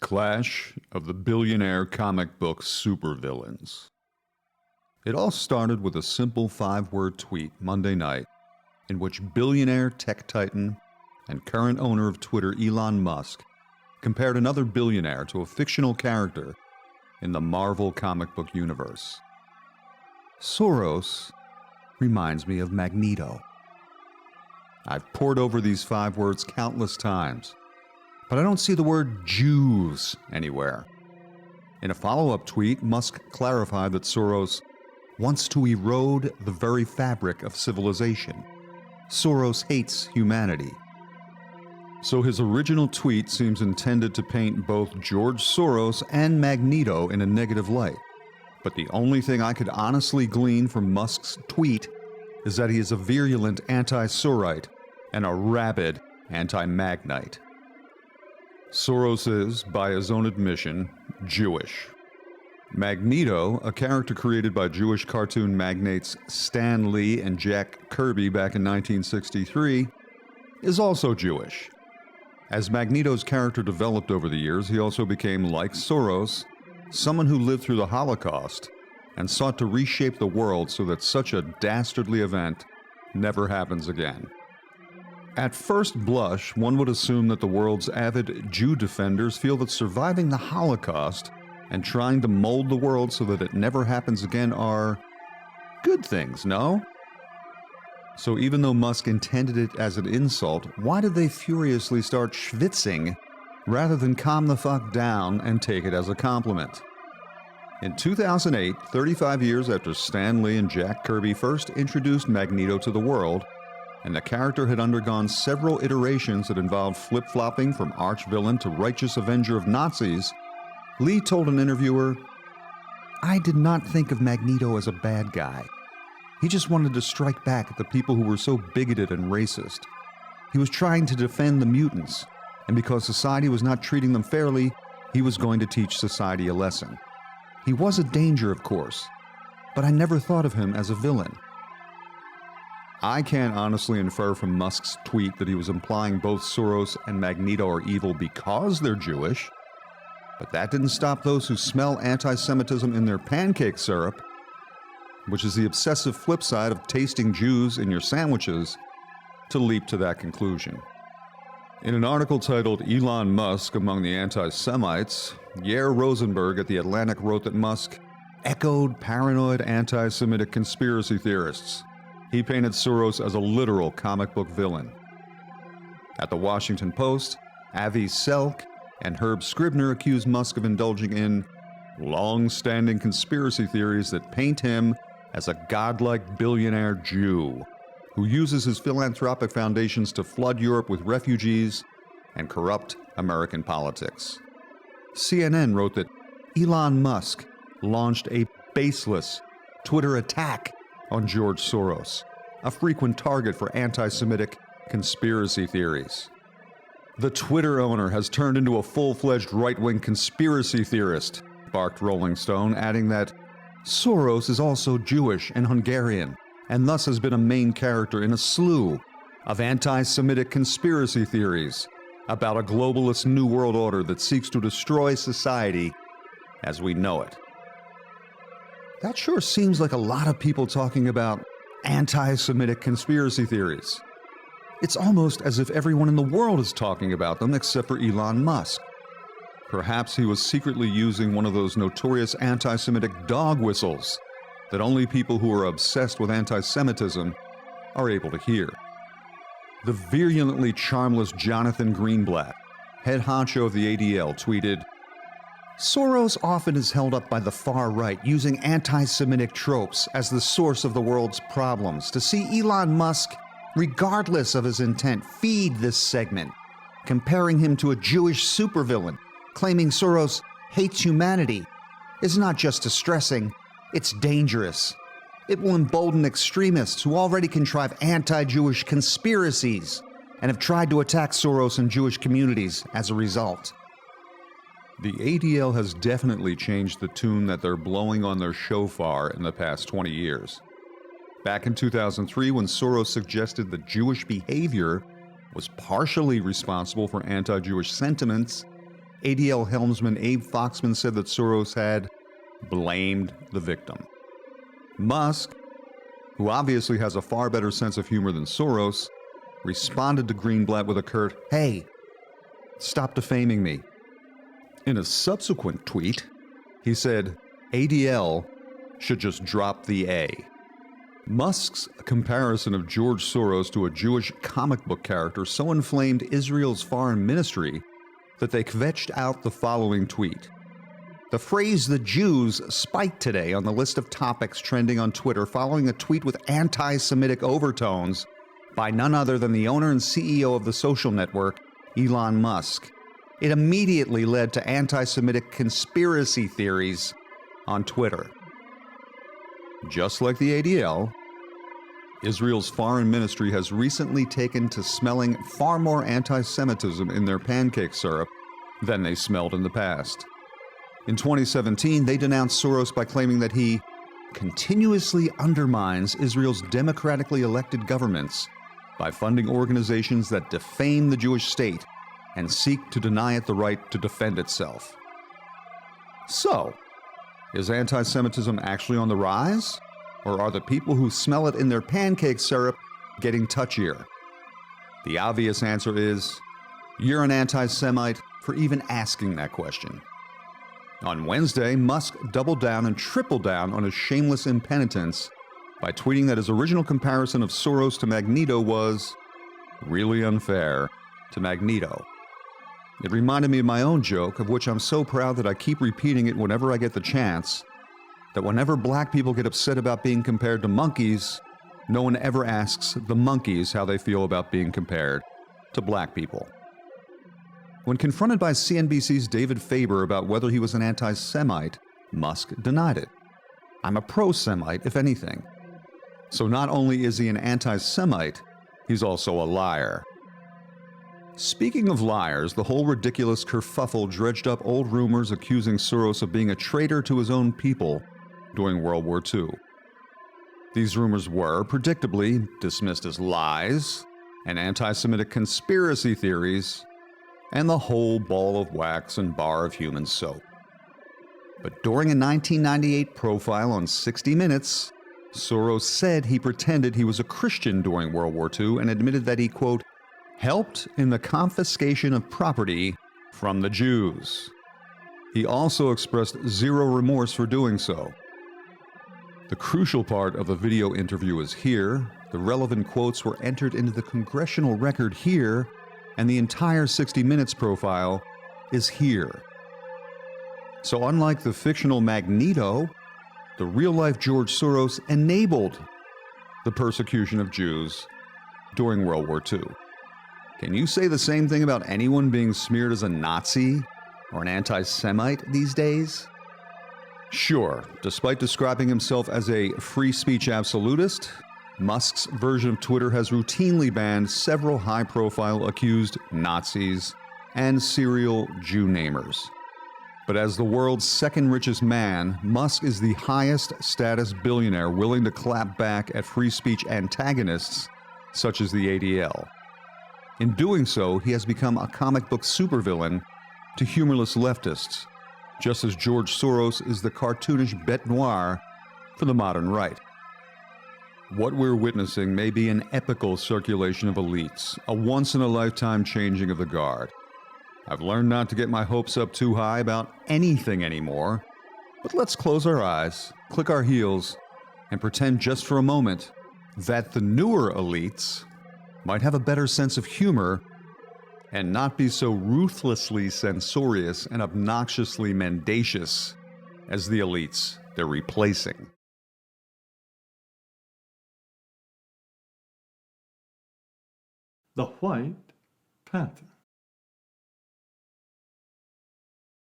Clash of the Billionaire comic book supervillains. It all started with a simple 5-word tweet Monday night in which billionaire tech titan and current owner of Twitter Elon Musk compared another billionaire to a fictional character in the Marvel comic book universe. Soros reminds me of Magneto. I've pored over these 5 words countless times, but I don't see the word Jews anywhere. In a follow-up tweet, Musk clarified that Soros wants to erode the very fabric of civilization. Soros hates humanity. So his original tweet seems intended to paint both George Soros and Magneto in a negative light. But the only thing I could honestly glean from Musk's tweet is that he is a virulent anti-Sorite and a rabid anti-Magnite. Soros is, by his own admission, Jewish. Magneto, a character created by Jewish cartoon magnates Stan Lee and Jack Kirby back in 1963, is also Jewish. As Magneto's character developed over the years, he also became, like Soros, someone who lived through the Holocaust and sought to reshape the world so that such a dastardly event never happens again. At first blush, one would assume that the world's avid Jew defenders feel that surviving the Holocaust and trying to mold the world so that it never happens again are good things, no? So even though Musk intended it as an insult, why did they furiously start schwitzing rather than calm the fuck down and take it as a compliment? In 2008, 35 years after Stan Lee and Jack Kirby first introduced Magneto to the world, and the character had undergone several iterations that involved flip-flopping from arch-villain to righteous avenger of Nazis, Lee told an interviewer, "I did not think of Magneto as a bad guy. He just wanted to strike back at the people who were so bigoted and racist. He was trying to defend the mutants, and because society was not treating them fairly, he was going to teach society a lesson. He was a danger, of course, but I never thought of him as a villain." I can't honestly infer from Musk's tweet that he was implying both Soros and Magneto are evil because they're Jewish, but that didn't stop those who smell anti-Semitism in their pancake syrup, which is the obsessive flip side of tasting Jews in your sandwiches, to leap to that conclusion. In an article titled Elon Musk Among the Anti-Semites, Yair Rosenberg at The Atlantic wrote that Musk echoed paranoid anti-Semitic conspiracy theorists. He painted Soros as a literal comic book villain. At the Washington Post, Avi Selk and Herb Scribner accused Musk of indulging in long-standing conspiracy theories that paint him as a godlike billionaire Jew who uses his philanthropic foundations to flood Europe with refugees and corrupt American politics. CNN wrote that Elon Musk launched a baseless Twitter attack on George Soros, a frequent target for anti-Semitic conspiracy theories. "The Twitter owner has turned into a full-fledged right-wing conspiracy theorist," barked Rolling Stone, adding that Soros is also Jewish and Hungarian, and thus has been a main character in a slew of anti-Semitic conspiracy theories about a globalist New World Order that seeks to destroy society as we know it. That sure seems like a lot of people talking about anti-Semitic conspiracy theories. It's almost as if everyone in the world is talking about them except for Elon Musk. Perhaps he was secretly using one of those notorious anti-Semitic dog whistles that only people who are obsessed with anti-Semitism are able to hear. The virulently charmless Jonathan Greenblatt, head honcho of the ADL, tweeted, "Soros often is held up by the far right using anti-Semitic tropes as the source of the world's problems. To see Elon Musk, regardless of his intent, feed this segment, comparing him to a Jewish supervillain, claiming Soros hates humanity, is not just distressing, it's dangerous. It will embolden extremists who already contrive anti-Jewish conspiracies and have tried to attack Soros and Jewish communities as a result." The ADL has definitely changed the tune that they're blowing on their shofar in the past 20 years. Back in 2003, when Soros suggested that Jewish behavior was partially responsible for anti-Jewish sentiments, ADL helmsman Abe Foxman said that Soros had blamed the victim. Musk, who obviously has a far better sense of humor than Soros, responded to Greenblatt with a curt, "Hey, stop defaming me." In a subsequent tweet, he said ADL should just drop the A. Musk's comparison of George Soros to a Jewish comic book character so inflamed Israel's foreign ministry that they kvetched out the following tweet. The phrase "the Jews" spiked today on the list of topics trending on Twitter following a tweet with anti-Semitic overtones by none other than the owner and CEO of the social network, Elon Musk. It immediately led to anti-Semitic conspiracy theories on Twitter. Just like the ADL, Israel's foreign ministry has recently taken to smelling far more anti-Semitism in their pancake syrup than they smelled in the past. In 2017, they denounced Soros by claiming that he continuously undermines Israel's democratically elected governments by funding organizations that defame the Jewish state and seek to deny it the right to defend itself. So, is anti-Semitism actually on the rise? Or are the people who smell it in their pancake syrup getting touchier? The obvious answer is, you're an anti-Semite for even asking that question. On Wednesday, Musk doubled down and tripled down on his shameless impenitence by tweeting that his original comparison of Soros to Magneto was really unfair to Magneto. It reminded me of my own joke, of which I'm so proud that I keep repeating it whenever I get the chance, that whenever black people get upset about being compared to monkeys, no one ever asks the monkeys how they feel about being compared to black people. When confronted by CNBC's David Faber about whether he was an anti-Semite, Musk denied it. I'm a pro-Semite, if anything. So not only is he an anti-Semite, he's also a liar. Speaking of liars, the whole ridiculous kerfuffle dredged up old rumors accusing Soros of being a traitor to his own people during World War II. These rumors were, predictably, dismissed as lies and anti-Semitic conspiracy theories and the whole ball of wax and bar of human soap. But during a 1998 profile on 60 Minutes, Soros said he pretended he was a Christian during World War II and admitted that he, quote, helped in the confiscation of property from the Jews. He also expressed zero remorse for doing so. The crucial part of the video interview is here, the relevant quotes were entered into the congressional record here, and the entire 60 Minutes profile is here. So unlike the fictional Magneto, the real-life George Soros enabled the persecution of Jews during World War II. Can you say the same thing about anyone being smeared as a Nazi or an anti-Semite these days? Sure, despite describing himself as a free speech absolutist, Musk's version of Twitter has routinely banned several high-profile accused Nazis and serial Jew-namers. But as the world's second richest man, Musk is the highest status billionaire willing to clap back at free speech antagonists such as the ADL. In doing so, he has become a comic book supervillain to humorless leftists, just as George Soros is the cartoonish bête noire for the modern right. What we're witnessing may be an epical circulation of elites, a once-in-a-lifetime changing of the guard. I've learned not to get my hopes up too high about anything anymore, but let's close our eyes, click our heels, and pretend just for a moment that the newer elites might have a better sense of humor and not be so ruthlessly censorious and obnoxiously mendacious as the elites they're replacing. The White Panther.